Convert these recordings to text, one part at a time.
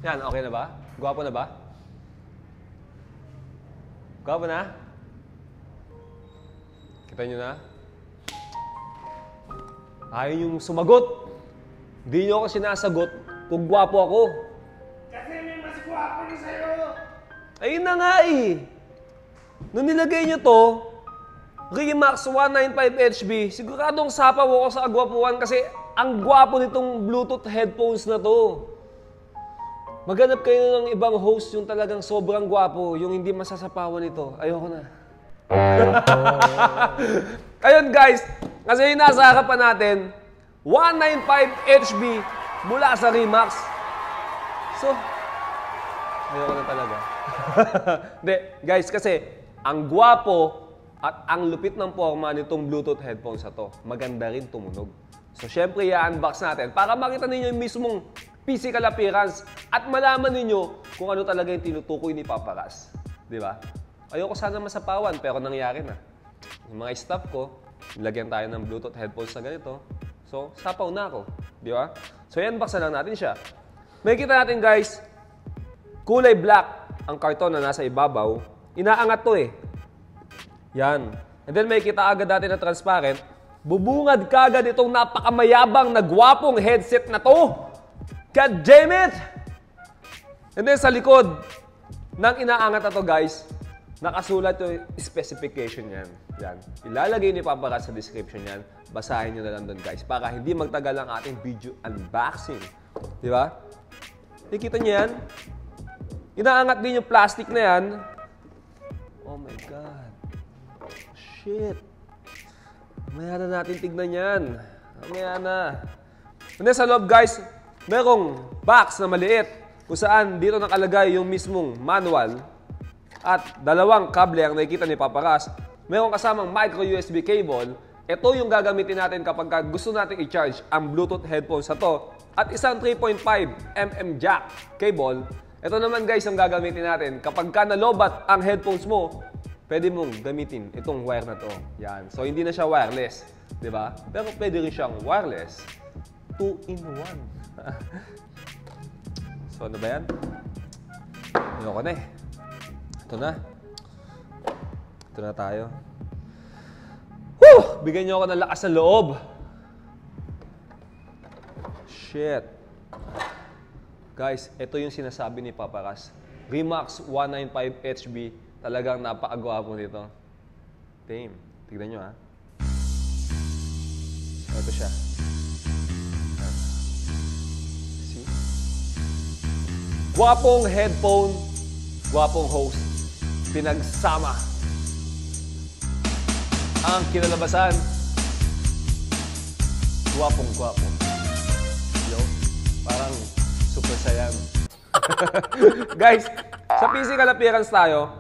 Yan, okay na ba? Gwapo na ba? Gwapo na? Kita nyo na? Ayaw nyo sumagot. Hindi nyo ako sinasagot kung gwapo ako. Kasi may mas gwapo na sa'yo! Ayun na nga eh. Nung nilagay nyo to, Remax 195HB, siguradong sapaw ako sa agwapuan kasi ang gwapo nitong Bluetooth headphones na to. Maghanap kayo ng ibang host yung talagang sobrang gwapo, yung hindi masasapawan nito. Ayoko na. Ayun guys, kasi yung nasa harapan natin, 195HB mula sa Remax. So, ayoko na talaga. Hindi, guys, kasi ang gwapo at ang lupit ng forma nitong Bluetooth headphones na to, maganda rin tumunog. So, syempre, i-unbox natin para makita ninyo yung mismong physical appearance at malaman ninyo kung ano talaga yung tinutukoy ni Paparaz. Di ba? Ayoko sana masapawan, pero nangyari na. Yung mga staff ko, nilagyan tayo ng Bluetooth headphones na ganito. So, sapaw na ako. Di ba? So, i-unbox na lang natin siya. May kita natin, guys, kulay black ang karton na nasa ibabaw. Inaangat to eh. Yan. And then may kita agad natin na transparent. Bubungad kagad itong napakamayabang na gwapong headset na to. God damn it! And then sa likod ng inaangat na to, guys, nakasulat yung specification yan. Yan. Ilalagay ni Paparaz sa description yan. Basahin nyo na lang doon, guys, para hindi magtagal ang ating video unboxing. Di ba? Nakikita nyo yan? Inaangat din yung plastic na yan. Oh my God. Shit. Mamaya na natin tignan yan. Mamaya na. And then sa loob, guys, merong box na maliit kung saan dito nakalagay yung mismong manual at dalawang kable ang nakikita ni Paparaz. Merong kasamang micro USB cable. Ito yung gagamitin natin kapag gusto natin i-charge ang Bluetooth headphones na to. At isang 3.5mm jack cable. Ito naman, guys, ang gagamitin natin. Kapag nalobat ang headphones mo, pwede mong gamitin itong wire na to. Yan. So, hindi na siya wireless. Diba? Pero pwede rin siyang wireless. 2-in-1. So, ano ba yan? Ayoko na eh. Ito na. Ito na tayo. Woo! Bigyan niyo ako ng lakas ng loob. Shit. Guys, ito yung sinasabi ni Paparaz. Remax 195HB. Talagang napakagwapo nito. Damn. Tignan nyo, ha. So, ito siya. See? Gwapong headphone, gwapong host. Pinagsama. Ang kinalabasan, gwapong-gwapo. Yo, parang super sayan. Guys, sa physical appearance tayo,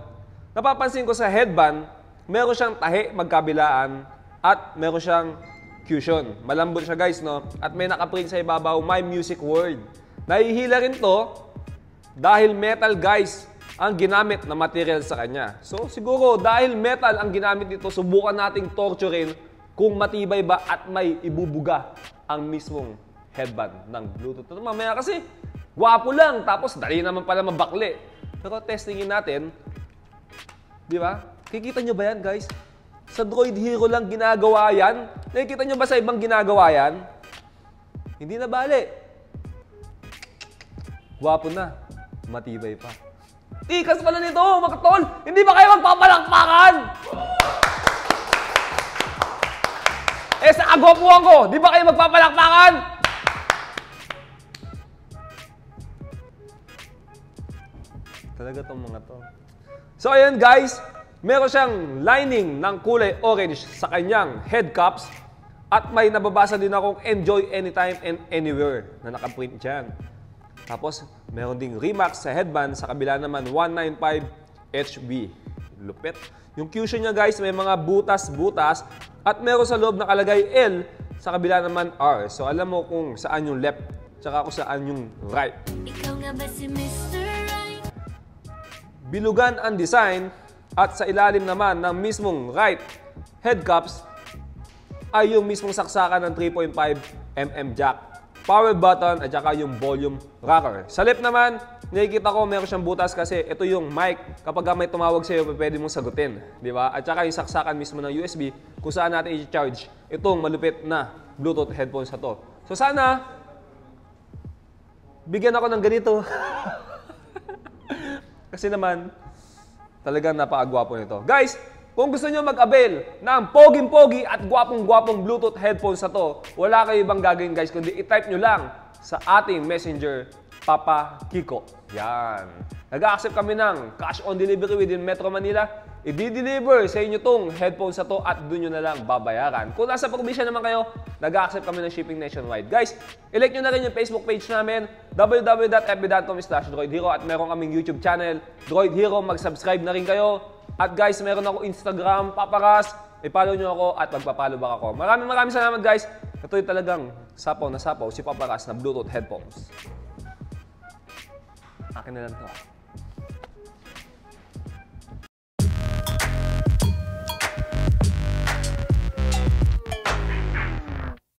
napapansin ko sa headband, meron siyang tahi magkabilaan at meron siyang cushion. Malambot siya, guys, no? At may nakaprint sa ibabaw, My Music World. Nahihila rin to dahil metal, guys, ang ginamit na material sa kanya. So, siguro, dahil metal ang ginamit nito, subukan nating torturein kung matibay ba at may ibubuga ang mismong headband ng Bluetooth. Ito mamaya kasi, gwapo lang, tapos dali naman pala mabakli. Pero testingin natin, di ba? Kikita nyo ba yan, guys? Sa Droid Hero lang ginagawa yan? Nakikita nyo ba sa ibang ginagawa yan? Hindi na bali. Gwapo na. Matibay pa. Tikas pala nito, mga tol! Hindi ba kayo magpapalakpakan? Eh, sa agwapuan ko, di ba kayo magpapalakpakan? Talaga tong mga to. So, ayan, guys. Meron siyang lining ng kulay orange sa kanyang head caps. At may nababasa din akong enjoy anytime and anywhere na nakaprint dyan. Tapos, meron ding Remax sa headband. Sa kabila naman, 195HB. Lupit. Yung cushion niya, guys, may mga butas-butas. At meron sa loob nakalagay L. Sa kabila naman, R. So, alam mo kung saan yung left. Tsaka kung saan yung right. Ikaw nga ba si Mr. Right? Bilugan ang design. At sa ilalim naman ng mismong right head caps ay yung mismong saksakan ng 3.5mm jack. power button, at saka yung volume rocker. Sa left naman, nakikita ko meron siyang butas kasi ito yung mic. Kapag may tumawag sa'yo, pwede mong sagutin. Di ba? At saka yung saksakan mismo ng USB kung saan natin i-charge itong malupit na Bluetooth headphones na to. So sana, bigyan ako ng ganito. Kasi naman, talagang napakagwapo nito. Guys, kung gusto nyo mag-avail ng poging-pogi at gwapong-gwapong Bluetooth headphones na to, wala kayo ibang gagawin guys, kundi i-type nyo lang sa ating messenger, Papa Kiko. Yan. Nag-accept kami ng cash on delivery within Metro Manila. I-deliver sa inyo tong headphones na to at doon nyo na lang babayaran. Kung nasa probinsya naman kayo, nag-accept kami ng shipping nationwide. Guys, i-like nyo na rin yung Facebook page namin, www.fb.com/droidhero, at meron kaming YouTube channel, Droid Hero. Mag-subscribe na rin kayo. At guys, meron ako Instagram, Paparas. I-follow nyo ako at magpa-follow back ako. Maraming salamat guys. Ito yung talagang sapaw na sapaw, si Paparas na Bluetooth headphones. Akin na lang to.